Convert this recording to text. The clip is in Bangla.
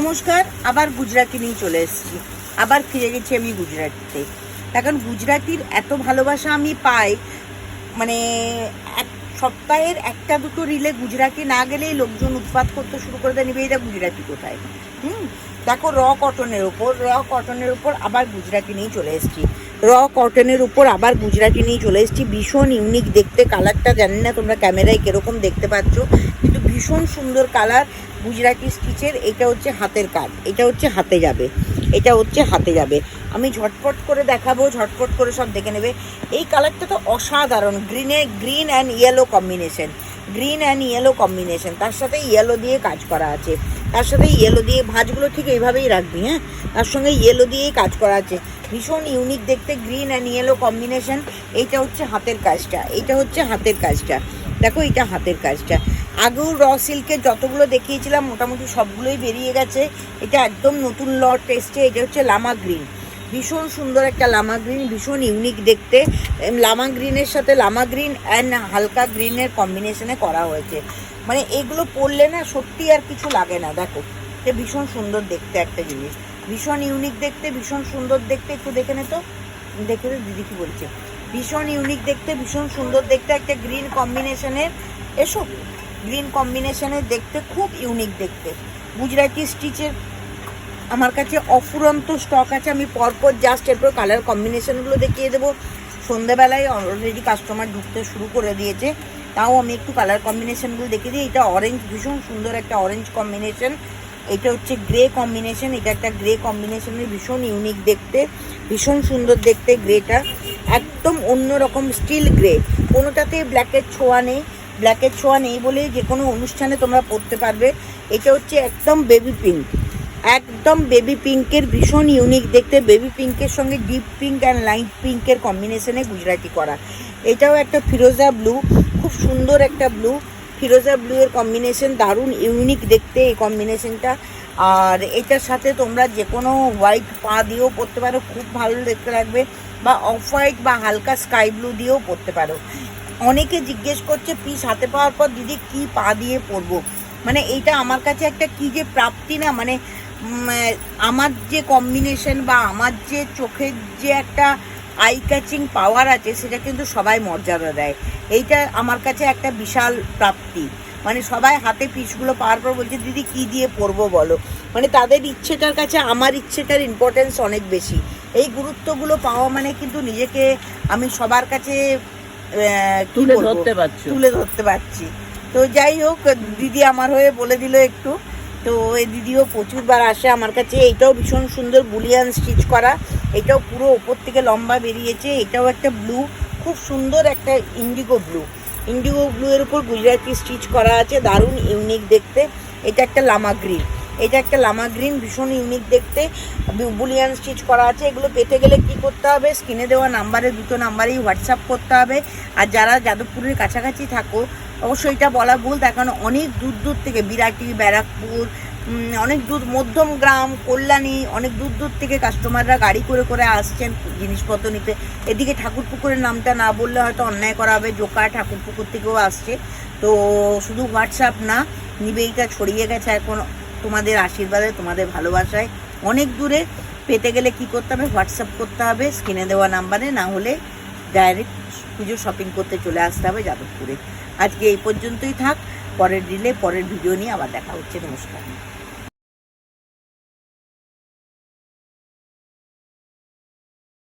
নমস্কার, আবার গুজরাটি নিয়ে চলে এসেছি। আবার ফিরে গেছি আমি গুজরাটিতে। এখন গুজরাটির এত ভালোবাসা আমি পাই, মানে এক সপ্তাহের একটা দুটো রিলে গুজরাটি না গেলেই লোকজন উৎপাত করতে শুরু করে দেয়, নিবে এটা গুজরাটি কোথায়। দেখো, র কটনের উপর আবার গুজরাটি নিয়ে চলে এসেছি। ভীষণ ইউনিক দেখতে। কালারটা জানি না তোমরা ক্যামেরায় কিরকম দেখতে পাচ্ছ, কিন্তু ভীষণ সুন্দর কালার গুজরাটি স্টিচের। এটা হচ্ছে হাতের কাজ, এটা হচ্ছে হাতে যাবে। আমি ঝটপট করে দেখাবো, ঝটপট করে সব দেখে নেবে। এই কালারটা তো অসাধারণ, গ্রিন অ্যান্ড ইয়েলো কম্বিনেশন, তার সাথে ইয়েলো দিয়ে কাজ করা আছে, তার সাথে ইয়েলো দিয়ে ভাঁজগুলো ঠিক এইভাবেই রাখবি, হ্যাঁ, তার সঙ্গে ইয়েলো দিয়েই কাজ করা আছে। ভীষণ ইউনিক দেখতে, গ্রিন অ্যান্ড ইয়েলো কম্বিনেশন। এইটা হচ্ছে হাতের কাজটা, দেখো এটা হাতের কাজটা। আগেও র সিল্কের যতগুলো দেখিয়েছিলাম মোটামুটি সবগুলোই বেরিয়ে গেছে। এটা একদম নতুন লট এসছে। এটা হচ্ছে লামা গ্রিন, ভীষণ সুন্দর একটা লামা গ্রিন, ভীষণ ইউনিক দেখতে। লামা গ্রিনের সাথে লামা গ্রিন অ্যান্ড হালকা গ্রিনের কম্বিনেশনে করা হয়েছে। মানে এগুলো পরলে না সত্যি আর কিছু লাগে না। দেখো, এটা ভীষণ সুন্দর দেখতে একটা জিনিস, ভীষণ ইউনিক দেখতে, ভীষণ সুন্দর দেখতে। একটু দেখে নে তো, দেখে দিদি কি বলছে। ভীষণ ইউনিক দেখতে, ভীষণ সুন্দর দেখতে, একটা গ্রিন কম্বিনেশনের, এসব গ্রিন কম্বিনেশনের দেখতে, খুব ইউনিক দেখতে। গুজরাটি স্টিচের আমার কাছে অফুরন্ত স্টক আছে। আমি পরপর জাস্ট এরপর কালার কম্বিনেশনগুলো দেখিয়ে দেবো। সন্ধ্যেবেলায় অলরেডি কাস্টমার ঢুকতে শুরু করে দিয়েছে, তাও আমি একটু কালার কম্বিনেশনগুলো দেখিয়ে দিই। এটা অরেঞ্জ, ভীষণ সুন্দর একটা অরেঞ্জ কম্বিনেশন। এটা হচ্ছে গ্রে কম্বিনেশন, এটা একটা গ্রে কম্বিনেশনের, ভীষণ ইউনিক দেখতে, ভীষণ সুন্দর দেখতে। গ্রেটা একদম অন্যরকম স্টিল গ্রে, কোনোটাতে ব্ল্যাকের ছোঁয়া নেই বলে যে কোনো অনুষ্ঠানে তোমরা পরতে পারবে। এটা হচ্ছে একদম বেবি পিঙ্কের, ভীষণ ইউনিক দেখতে। বেবি পিঙ্কের সঙ্গে ডিপ পিঙ্ক অ্যান্ড লাইট পিঙ্কের কম্বিনেশনে গুজরাটি করা। এটাও একটা ফিরোজা ব্লু, খুব সুন্দর একটা ব্লু, ফিরোজা ব্লু এর কম্বিনেশন, দারুণ ইউনিক দেখতে এই কম্বিনেশনটা। আর এটার সাথে তোমরা যে কোনো হোয়াইট পা দিয়েও পরতে পারো, খুব ভালো দেখতে লাগবে, বা অফ হোয়াইট বা হালকা স্কাই ব্লু দিয়েও পরতে পারো। অনেকে জিজ্ঞেস করছে পিস হাতে পাওয়ার পর দিদি কি পা দিয়ে পরবো। মানে এইটা আমার কাছে একটা কি যে প্রাপ্তি না, মানে আমার যে কম্বিনেশন বা আমার যে চোখের যে একটা আই ক্যাচিং পাওয়ার আছে, সেটা কিন্তু সবাই মর্যাদা দেয়। এইটা আমার কাছে একটা বিশাল প্রাপ্তি। মানে সবাই হাতে পিসগুলো পাওয়ার পর বলছে দিদি কি দিয়ে পরবো বলো। মানে তাদের ইচ্ছেটার কাছে আমার ইচ্ছেটার ইম্পর্টেন্স অনেক বেশি। এই গুরুত্বগুলো পাওয়া মানে কিন্তু নিজেকে আমি সবার কাছে তুলে ধরতে পারছি। তো যাই হোক, দিদি আমার হয়ে বলে দিল একটু। তো এই দিদিও প্রচুরবার আসে আমার কাছে। এইটাও ভীষণ সুন্দর বুলিয়ান স্টিচ করা, এটাও পুরো ওপর থেকে লম্বা বেরিয়েছে। এটাও একটা ব্লু, খুব সুন্দর একটা ইন্ডিগো ব্লু এর উপর গুজরাটি স্টিচ করা আছে, দারুণ ইউনিক দেখতে। এটা একটা লামা গ্রিন, ভীষণ ইউনিক দেখতে, বুলিয়ান স্টিচ করা আছে। এগুলো পেতে গেলে কি করতে হবে, স্ক্রিনে দেওয়া নাম্বারে, দুটো নাম্বারেই হোয়াটসঅ্যাপ করতে হবে। আর যারা যাদবপুরের কাছাকাছি থাকো, অবশ্যই এটা বলা ভুল, তার কারণ অনেক দূর থেকে বিরাটি, ব্যারাকপুর, অনেক দূর, মধ্যমগ্রাম, কল্যাণী, অনেক দূর থেকে কাস্টমাররা গাড়ি করে আসছেন জিনিসপত্র নিতে। এদিকে ঠাকুরপুকুরের নামটা না বললে হয়তো অন্যায় করা হবে, জোকা ঠাকুরপুকুর থেকেও আসছে। তো শুধু হোয়াটসঅ্যাপ না, নিবেইটা ছড়িয়ে গেছে এখন তোমাদের আশীর্বাদে, তোমাদের ভালোবাসায়। অনেক দূরে পেতে গেলে কি করতে হবে, হোয়াটসঅ্যাপ করতে হবে স্ক্রিনে দেওয়া নাম্বারে, না হলে ডাইরেক্ট পুজো শপিং করতে চলে আসতে হবে যাদবপুরে। আজকে এই পর্যন্তই থাক, পরের রিলে, পরের ভিডিও নিয়ে আবার দেখা হচ্ছে। নমস্কার।